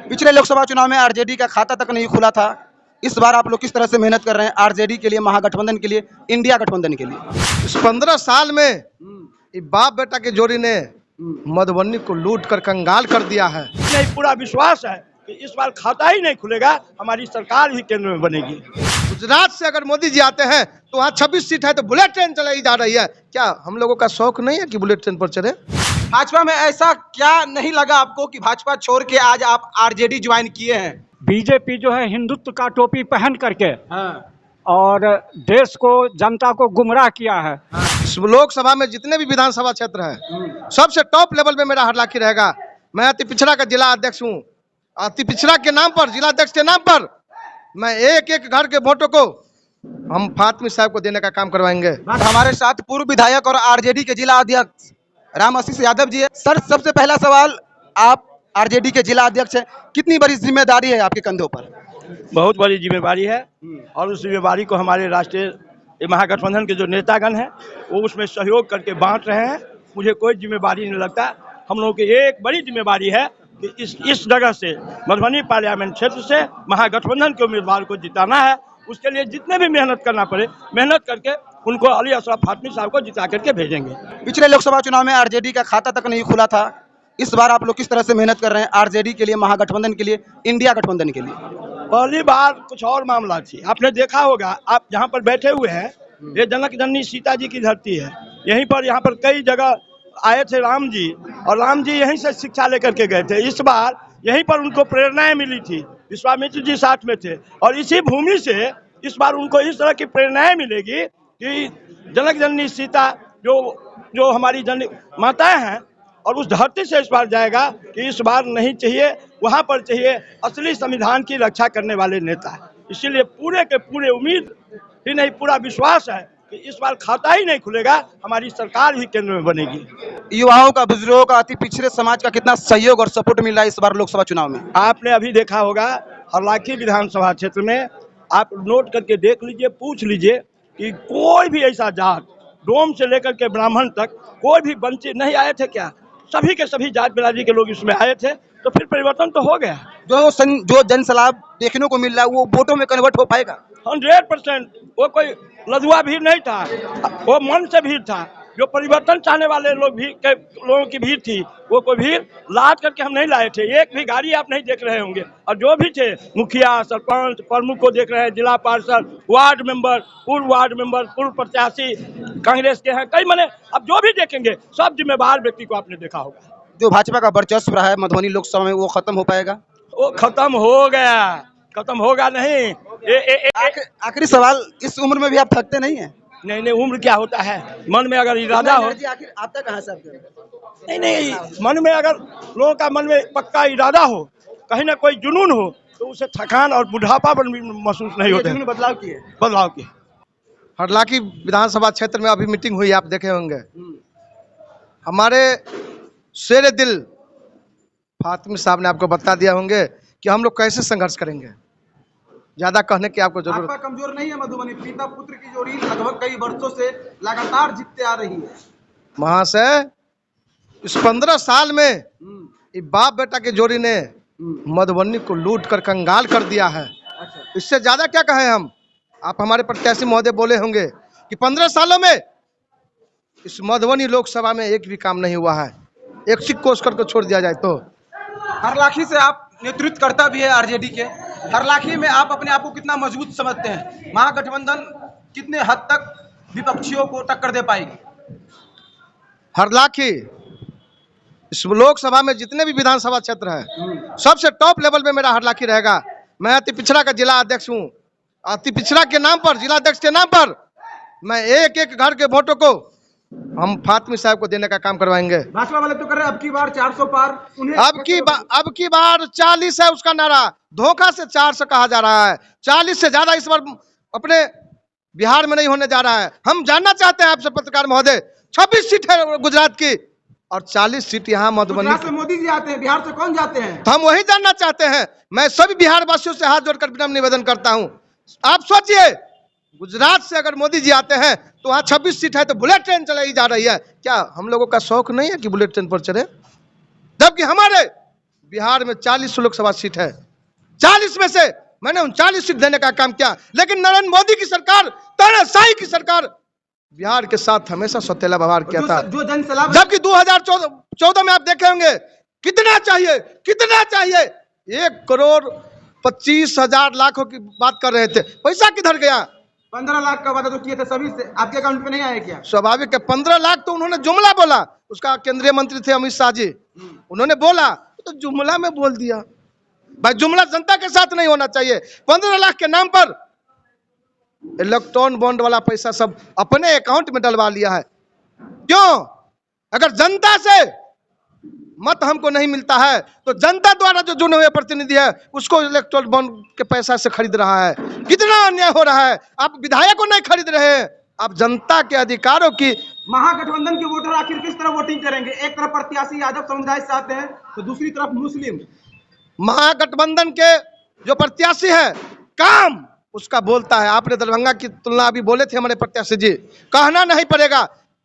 पिछले लोकसभा चुनाव में आरजेडी का खाता तक नहीं खुला था। इस बार आप लोग किस तरह से मेहनत कर रहे हैं आरजेडी के लिए, महागठबंधन के लिए, इंडिया गठबंधन के लिए? इस 15 साल में ये बाप बेटा की जोड़ी ने मधुबनी को लूट कर कंगाल कर दिया है। नहीं, पूरा विश्वास है कि इस बार खाता ही नहीं खुलेगा, हमारी सरकार ही केंद्र में बनेगी। गुजरात से अगर मोदी जी आते हैं तो वहाँ 26 सीट है तो बुलेट ट्रेन चलाई जा रही है। क्या हम लोगों का शौक नहीं है कि बुलेट ट्रेन पर चले? भाजपा में ऐसा क्या नहीं लगा आपको कि भाजपा छोड़ के आज आप आरजेडी ज्वाइन किए हैं? बीजेपी जो है हिंदुत्व का टोपी पहन करके हाँ। और देश को, जनता को गुमराह किया है। इस लोकसभा में जितने भी विधानसभा क्षेत्र है सबसे टॉप लेवल पे मेरा हरलाखी रहेगा। मैं अति पिछड़ा का जिला अध्यक्ष हूँ। अति पिछड़ा के नाम पर, जिला अध्यक्ष के नाम पर मैं एक एक घर के वोटों को हम फातमी साहब को देने का काम करवाएंगे। हमारे साथ पूर्व विधायक और आरजेडी के जिला अध्यक्ष राम आशीष यादव जी है। सर, सबसे पहला सवाल, आप आरजेडी के जिला अध्यक्ष हैं, कितनी बड़ी जिम्मेदारी है आपके कंधों पर? बहुत बड़ी जिम्मेवारी है और उस जिम्मेवारी को हमारे राष्ट्रीय महागठबंधन के जो नेतागण हैं वो उसमें सहयोग करके बांट रहे हैं। मुझे कोई जिम्मेवारी नहीं लगता। हम लोगों की एक बड़ी जिम्मेवारी है कि इस जगह से, मधुबनी पार्लियामेंट क्षेत्र से महागठबंधन के उम्मीदवार को जिताना है। उसके लिए जितने भी मेहनत करना पड़े, मेहनत करके उनको अली अशरफ फातमी साहब को जिता करके भेजेंगे। पिछले लोकसभा चुनाव में आरजेडी का खाता तक नहीं खुला था। इस बार आप लोग किस तरह से मेहनत कर रहे हैं आरजेडी के लिए, महागठबंधन के लिए, इंडिया गठबंधन के लिए? पहली बार कुछ और मामला थी। आपने देखा होगा, आप जहाँ पर बैठे हुए हैं, ये जनक जननी सीता जी की धरती है। यहीं पर, यहाँ पर कई जगह आए थे राम जी, और राम जी यहीं से शिक्षा लेकर के गए थे। इस बार यहीं पर उनको प्रेरणाएं मिली थी, विश्वामित्र जी साथ में थे, और इसी भूमि से इस बार उनको इस तरह की प्रेरणाएं मिलेगी कि जनक जननी सीता जो हमारी जन माताएं हैं, और उस धरती से इस बार जाएगा कि इस बार नहीं चाहिए, वहाँ पर चाहिए असली संविधान की रक्षा करने वाले नेता। इसीलिए पूरे के पूरे उम्मीद ही नहीं, पूरा विश्वास है कि इस बार खाता ही नहीं खुलेगा, हमारी सरकार ही केंद्र में बनेगी। युवाओं का, बुजुर्गों का, अति पिछड़े समाज का कितना सहयोग और सपोर्ट मिल रहा है इस बार लोकसभा चुनाव में? आपने अभी देखा होगा हरलाखी विधानसभा क्षेत्र में, आप नोट करके देख लीजिए, पूछ लीजिए कि कोई भी ऐसा जात, डोम से लेकर के ब्राह्मण तक, कोई भी वंचित नहीं आए थे क्या? सभी के सभी जात बिरादरी के लोग इसमें आए थे, तो फिर परिवर्तन तो हो गया। जो जनसलाब देखने को मिल रहा है वो वोटों में कन्वर्ट हो पाएगा 100%। वो कोई लदुआ भीड़ नहीं था, वो मन से भीड़ था। जो परिवर्तन चाहने वाले लोगों की भीड़ थी, वो कोई भीड़ लाद करके हम नहीं लाए थे। एक भी गाड़ी आप नहीं देख रहे होंगे। और जो भी थे, मुखिया, सरपंच, प्रमुख को देख रहे हैं, जिला पार्षद, वार्ड मेंबर, पूर्व प्रत्याशी कांग्रेस के हैं, कई मने, अब जो भी देखेंगे सब जिम्मेवार व्यक्ति को आपने देखा होगा। जो भाजपा का वर्चस्व रहा है मधुबनी लोकसभा में, वो खत्म हो पाएगा? वो खत्म हो गया, खत्म होगा नहीं। आखिरी सवाल, इस उम्र में भी आप थकते नहीं है? नहीं, उम्र क्या होता है, मन में अगर इरादा हो। आखिर आता कहाँ से आपके? नहीं, मन में अगर लोगों का मन में पक्का इरादा हो, कहीं ना कोई जुनून हो, तो उसे थकान और बुढ़ापा महसूस नहीं होता है। बदलाव किए। हरलाखी विधानसभा क्षेत्र में अभी मीटिंग हुई, आप देखे होंगे। हमारे शेर दिल फातमी साहब ने आपको बता दिया होंगे कि हम लोग कैसे संघर्ष करेंगे। ज्यादा कहने की आपको जरूरत। आपका कमजोर नहीं है मधुबनी, पिता पुत्र की जोड़ी लगभग कई वर्षों से लगातार जीतते आ रही है। महाशय, इस 15 साल में ये बाप बेटा की जोड़ी ने मधुबनी को लूट कर कंगाल कर दिया है। इससे ज्यादा क्या कहें हम? आप हमारे प्रत्याशी महोदय बोले होंगे कि 15 सालों में इस मधुबनी लोकसभा में एक भी काम नहीं हुआ है। एक सिक्का कोस करके छोड़ दिया जाए तो। हरलाखी से आप नेतृत्व करता भी है आरजेडी के। हरलाखी में आप अपने आप को कितना मजबूत समझते हैं? महागठबंधन कितने हद तक विपक्षियों को टक्कर दे पाएगी? हरलाखी इस लोकसभा में जितने भी विधानसभा क्षेत्र है सबसे टॉप लेवल पे मेरा हरलाखी रहेगा। मैं अति पिछड़ा का जिला अध्यक्ष हूँ। अति पिछड़ा के नाम पर, जिला अध्यक्ष के नाम पर मैं एक एक घर के वोटों को हम फातमी साहब को देने का काम करवाएंगे। भाजपा वाले तो कर रहे हैं अब की बार 400 पार, अब की बार 40 है उसका नारा। धोखा से 400 कहा जा रहा है। 40 से ज्यादा इस बार अपने बिहार में नहीं होने जा रहा है। हम जानना चाहते हैं आपसे पत्रकार महोदय, 26 सीट है गुजरात की और 40 सीट यहाँ मधुबनी से मोदी जी आते हैं, बिहार से कौन जाते हैं? तो हम वही जानना चाहते हैं। मैं सभी बिहार वासियों से हाथ जोड़कर विनम्र निवेदन करता हूँ। आप सोचिए, गुजरात से अगर मोदी जी आते हैं तो वहाँ 26 सीट है तो बुलेट ट्रेन चलाई जा रही है। क्या हम लोगों का शौक नहीं है कि बुलेट ट्रेन पर चले? जबकि हमारे बिहार में 40 लोकसभा सीट है, 40 में से मैंने 39 सीट देने का काम किया, लेकिन नरेंद्र मोदी की सरकार, तानाशाही की सरकार बिहार के साथ हमेशा सौतेला व्यवहार किया था। जो जनसलाह जबकि 2014 में आप देखे होंगे कितना चाहिए 1,25,00,000 की बात कर रहे थे, पैसा किधर गया? 15 लाख का वादा तो किए थे सभी से, आपके अकाउंट पे नहीं आया क्या? स्वाभाविक है, 15 लाख तो उन्होंने जुमला बोला, उसका केंद्रीय मंत्री थे अमित शाह जी, उन्होंने बोला तो जुमला में बोल दिया। भाई जुमला जनता के साथ नहीं होना चाहिए। 15 लाख के नाम पर इलेक्ट्रॉन बॉन्ड वाला पैसा सब अपने अकाउंट में डलवा लिया है। क्यों? अगर जनता से मत हमको नहीं मिलता है तो जनता द्वारा जो चुने हुए प्रतिनिधि है उसको इलेक्ट्रॉन बॉन्ड के पैसा से खरीद रहा है। कितना अन्याय हो रहा है। आप विधायक को नहीं खरीद रहे हैं, आप जनता के अधिकारों की। महागठबंधन के वोटर आखिर किस तरह वोटिंग करेंगे? एक तरफ प्रत्याशी यादव समुदाय से आते हैं तो दूसरी तरफ मुस्लिम। महागठबंधन के जो प्रत्याशी है काम उसका बोलता है। आपने दरभंगा की तुलना अभी बोले थे हमारे प्रत्याशी जी, कहना नहीं पड़ेगा।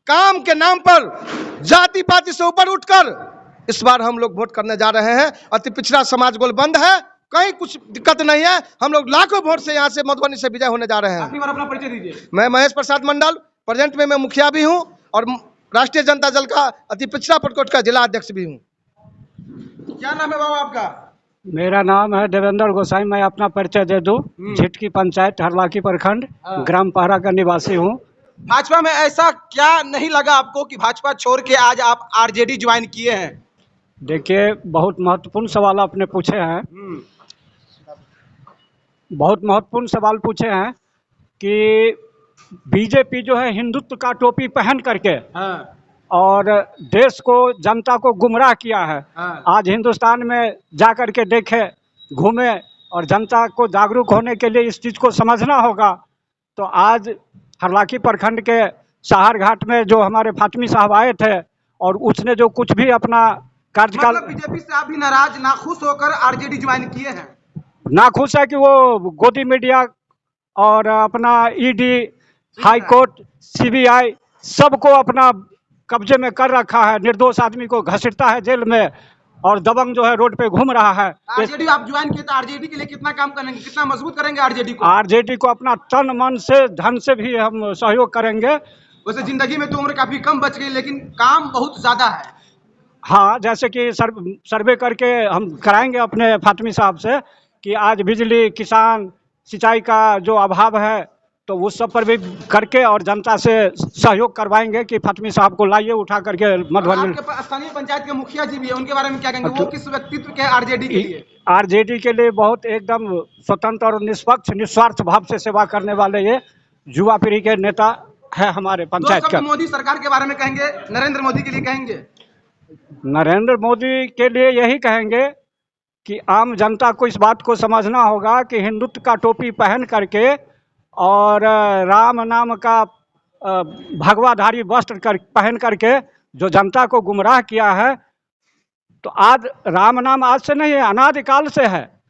काम के नाम पर जाति पाति से ऊपर उठकर इस बार हम लोग वोट करने जा रहे हैं। अति पिछड़ा समाज गोल बंद है, कहीं कुछ दिक्कत नहीं है। हम लोग लाखों वोट से यहाँ से मधुबनी से विजय होने जा रहे हैं। अपनी बार अपना परिचय दीजिए। मैं महेश प्रसाद मंडल, प्रेजेंट में मैं मुखिया भी हूँ और राष्ट्रीय जनता दल का अति पिछड़ा प्रकोष्ठ का जिला अध्यक्ष भी हूँ। क्या नाम है बाबा आपका? मेरा नाम है देवेंद्र गोसाई। मैं अपना परिचय दे दूं। झिटकी पंचायत हरलाखी प्रखंड ग्राम पहरा का निवासी हूं। भाजपा में ऐसा क्या नहीं लगा आपको कि भाजपा छोड़ के आज आप आरजेडी ज्वाइन किए हैं? देखिए, बहुत महत्वपूर्ण सवाल आपने पूछे हैं। बहुत महत्वपूर्ण सवाल पूछे हैं कि बीजेपी जो है हिंदुत्व का टोपी पहन करके और देश को, जनता को गुमराह किया है। आज हिंदुस्तान में जा कर के देखे, घूमे और जनता को जागरूक होने के लिए इस चीज़ को समझना होगा। तो आज हरलाखी प्रखंड के सहार घाट में जो हमारे फातमी साहब आए थे और उसने जो कुछ भी अपना कार्यकाल, मतलब बीजेपी से आप भी नाराज, नाखुश होकर आरजेडी ज्वाइन किए हैं? नाखुश है कि वो गोदी मीडिया और अपना ईडी, हाई कोर्ट, सीबीआई सबको अपना कब्जे में कर रखा है। निर्दोष आदमी को घसीटता है जेल में और दबंग जो है रोड पे घूम रहा है। आरजेडी आप ज्वाइन किए तो आरजेडी के लिए कितना काम करेंगे, कितना मजबूत करेंगे आरजेडी को? आरजेडी को अपना तन मन से धन से भी हम सहयोग करेंगे। वैसे जिंदगी में तो उम्र काफी कम बच गई, लेकिन काम बहुत ज्यादा है। हाँ, जैसे कि सर्वे करके हम कराएंगे अपने फातमी साहब से कि आज बिजली, किसान, सिंचाई का जो अभाव है तो उस सब पर भी करके और जनता से सहयोग करवाएंगे कि फातमी साहब को लाइए उठा करके मधुबनी। आपके स्थानीय पंचायत के मुखिया जी भी है, उनके बारे में क्या कहेंगे? वो किस व्यक्तित्व के आरजेडी के लिए? आरजेडी के लिए बहुत एकदम स्वतंत्र और निष्पक्ष, निस्वार्थ भाव से सेवा करने वाले ये युवा पीढ़ी के नेता है हमारे पंचायत का। मोदी सरकार के बारे में कहेंगे, नरेंद्र मोदी के लिए कहेंगे? नरेंद्र मोदी के लिए यही कहेंगे कि आम जनता को इस बात को समझना होगा कि हिंदुत्व का टोपी पहन करके और राम नाम का भगवाधारी वस्त्र पहन करके जो जनता को गुमराह किया है। तो आज राम नाम आज से नहीं है, अनादिकाल से है।